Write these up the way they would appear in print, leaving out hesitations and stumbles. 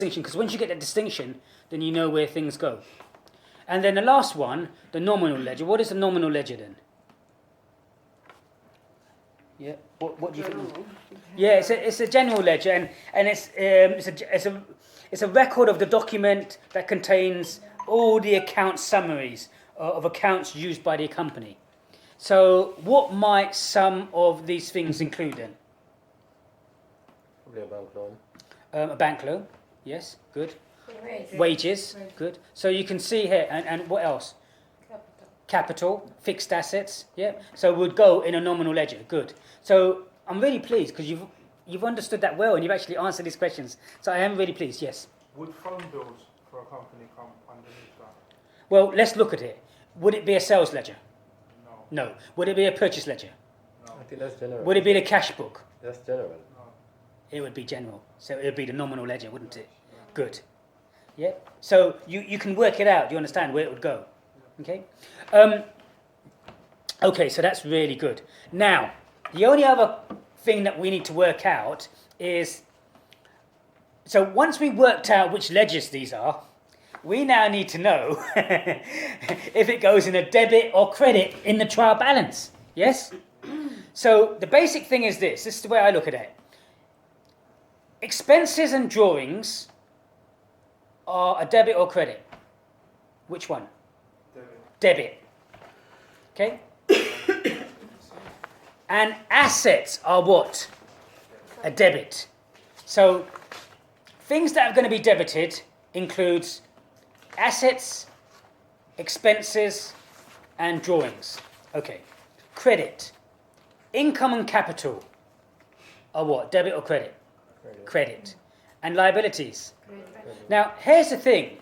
distinction, because once you get that distinction, then you know where things go. And then the last one, the nominal ledger. What is the nominal ledger then? Yeah. What do you think? Yeah, it's a general ledger, and it's a record of the document that contains all the account summaries of accounts used by the company. So, what might some of these things include then? Probably a bank loan. A bank loan, yes, good. Wages, good. So you can see here, and what else? Capital, fixed assets, yeah. So would go in a nominal ledger, good. So I'm really pleased because you've understood that well and you've actually answered these questions. So I am really pleased, yes. Would phone bills for a company come underneath that? Well, let's look at it. Would it be a sales ledger? No. No. Would it be a purchase ledger? No. I think that's general. Would it be the cash book? That's general. No. It would be general. So it would be the nominal ledger, wouldn't it? Good. Yeah. So you can work it out. Do you understand where it would go? Okay. Okay, so that's really good. Now, the only other thing that we need to work out is, so once we've worked out which ledgers these are, we now need to know if it goes in a debit or credit in the trial balance. Yes? So the basic thing is this. This is the way I look at it. Expenses and drawings are a debit or credit. Which one? Debit. Okay? And assets are what? A debit. So things that are going to be debited includes assets, expenses, and drawings. Okay. Credit. Income and capital are what? Debit or credit? Credit. And liabilities. Now, here's the thing.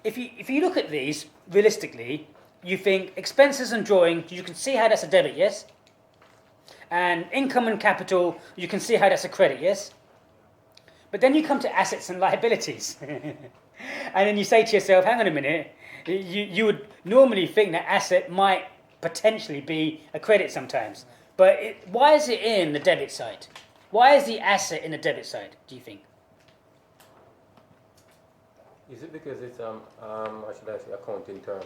If you look at these realistically, you think expenses and drawings, you can see how that's a debit, yes? And income and capital, you can see how that's a credit, yes? But then you come to assets and liabilities. And then you say to yourself, hang on a minute, you would normally think that asset might potentially be a credit sometimes. But why is it in the debit side? Why is the asset in the debit side, do you think? Is it because it's how should I say, accounting terms?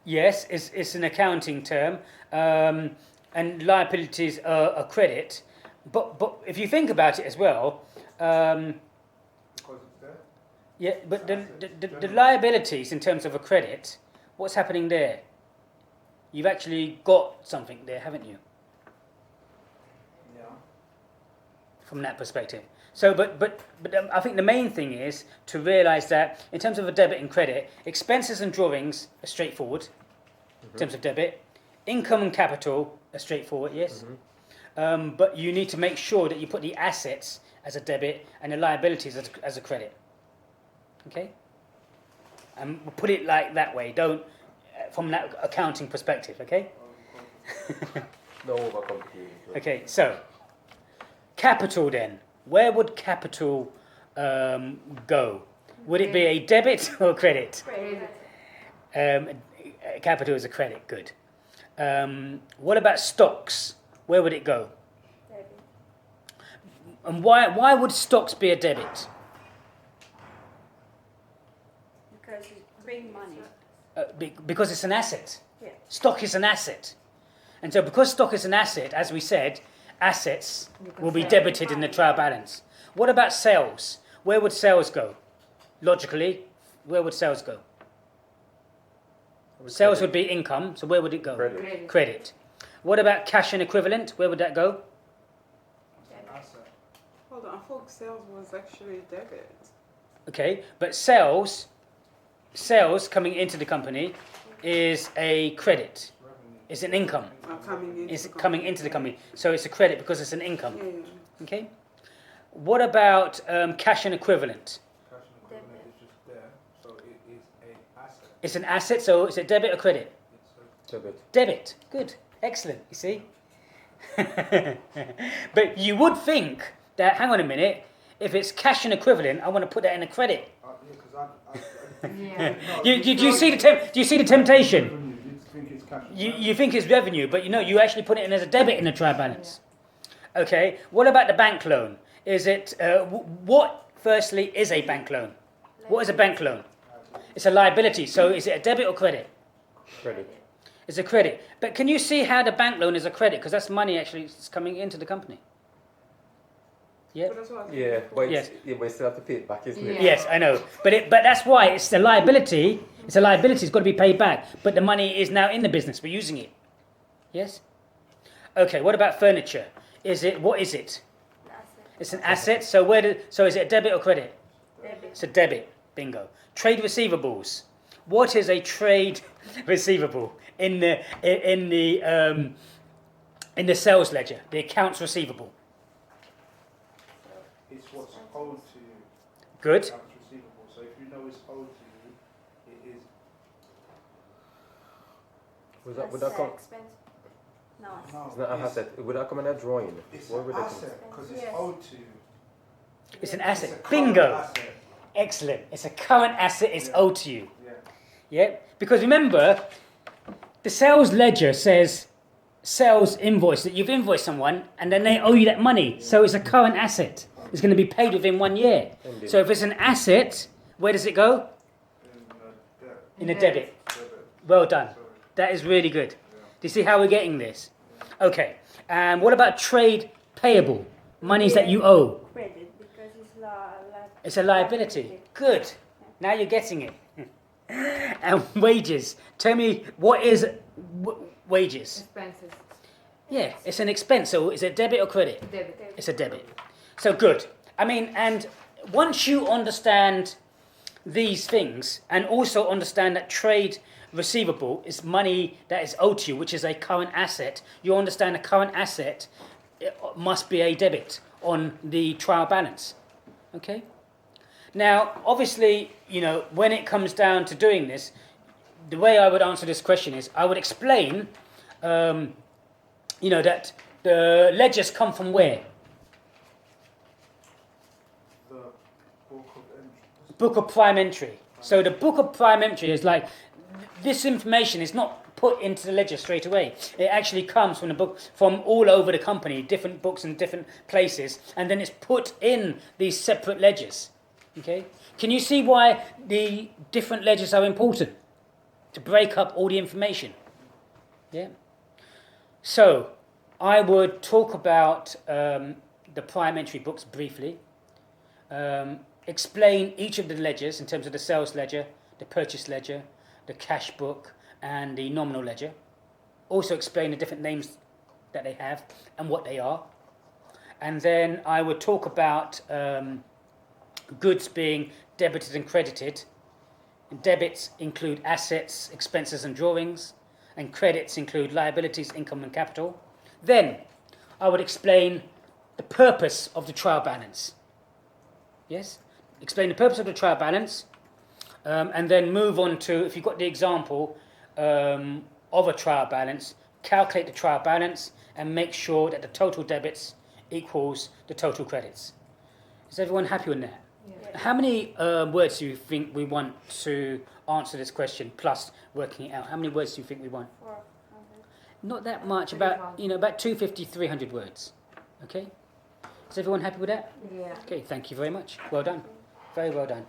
Yes, it's an accounting term, and liabilities are a credit. But if you think about it as well, Because it's there? yeah. But the liabilities in terms of a credit, what's happening there? You've actually got something there, haven't you? Yeah. From that perspective. So, but I think the main thing is to realise that in terms of a debit and credit, expenses and drawings are straightforward in terms of debit. Income and capital are straightforward, yes. But you need to make sure that you put the assets as a debit and the liabilities as a credit. Okay? And we'll put it like that way. Don't from that accounting perspective. Okay? No overcomplicated. Okay. So capital then. Where would capital go? Would it be a debit or credit? Credit. Capital is a credit, good. What about stocks? Where would it go? Debit. And why would stocks be a debit? Because it bring money. Because it's an asset. Yeah. Stock is an asset. And so because stock is an asset, as we said, assets will be debited in the trial balance. What about sales? Where would sales go? Logically, where would sales go? Sales would be income, so where would it go? Credit. Credit. What about cash and equivalent? Where would that go? Asset. Hold on, I thought sales was actually debit. Okay, but sales coming into the company is a credit. Revenue. It's an income. Coming in. It's coming into the company. So it's a credit because it's an income. Yeah. Okay. What about cash and equivalent? Cash and equivalent is just there, so it is a asset. It's an asset, so is it debit or credit? It's a Debit. Debit. Good. Excellent. You see? But you would think that, hang on a minute, if it's cash and equivalent, I want to put that in a credit. yeah, because Yeah. no, Do you see the temptation? revenue, you think it's cash. You think it's revenue, but you actually put it in as a debit in the trial balance. Okay. What about the bank loan? Is it what firstly, is a bank loan? What is a bank loan? It's a liability. So is it a debit or credit? Credit. It's a credit. But can you see how the bank loan is a credit? Because that's money actually is coming into the company. Yeah. So that's what I was Yeah, thinking but Yes. yeah, but you still have to pay it back, isn't it? Yeah. Yes, I know. But that's why it's the liability. It's a liability. It's got to be paid back. But the money is now in the business. We're using it. Yes. Okay. What about furniture? What is it? It's an asset. So so is it a debit or credit? Debit. It's a debit. Bingo. Trade receivables. What is a trade receivable in the sales ledger? The accounts receivable. It's what's owed to you. Good. Accounts receivable. So if you know it's owed to you, it is. Would that come? Expense? No. No, It's not an asset. Would that come in a drawing? It's Where an would that come? asset because it's Yes. owed to you. It's an It's asset. a current Bingo. asset. Excellent. It's a current asset. It's Yeah. owed to you. Yeah. Yeah. Because remember, the sales ledger says sales invoice that you've invoiced someone, and then they owe you that money. So it's a current asset. It's going to be paid within 1 year. Indeed. So if it's an asset, where does it go? In In a debit. debit. Well done. Sorry. That is really good. Do you see how we're getting this? Okay. And what about trade payable? Monies that you owe. Credit, because it's It's a liability. Good. Now you're getting it. And wages. Tell me, what is wages? Expenses. Yeah, it's an expense. So is it debit or credit? Debit. It's a debit. So good. I mean, and once you understand these things and also understand that trade receivable is money that is owed to you, which is a current asset, you understand a current asset must be a debit on the trial balance. Okay? Now, obviously, when it comes down to doing this, the way I would answer this question is I would explain, that the ledgers come from where? The book of entry. Book of prime entry. So the book of prime entry is like, this information is not put into the ledger straight away. It actually comes from the book, from all over the company, different books in different places, and then it's put in these separate ledgers. Okay? Can you see why the different ledgers are important? To break up all the information. Yeah? So, I would talk about the prime entry books briefly, explain each of the ledgers in terms of the sales ledger, the purchase ledger, the cash book, and the nominal ledger. Also explain the different names that they have and what they are. And then I would talk about goods being debited and credited. And debits include assets, expenses and drawings, and credits include liabilities, income and capital. Then I would explain the purpose of the trial balance. Yes? Explain the purpose of the trial balance, and then move on to, if you've got the example of a trial balance, calculate the trial balance and make sure that the total debits equals the total credits. Is everyone happy on that? Yeah. How many words do you think we want to answer this question, plus working it out? How many words do you think we want? 400. Not that much, about 250, 300 words. Okay? Is everyone happy with that? Yeah. Okay, thank you very much. Well done. Very well done.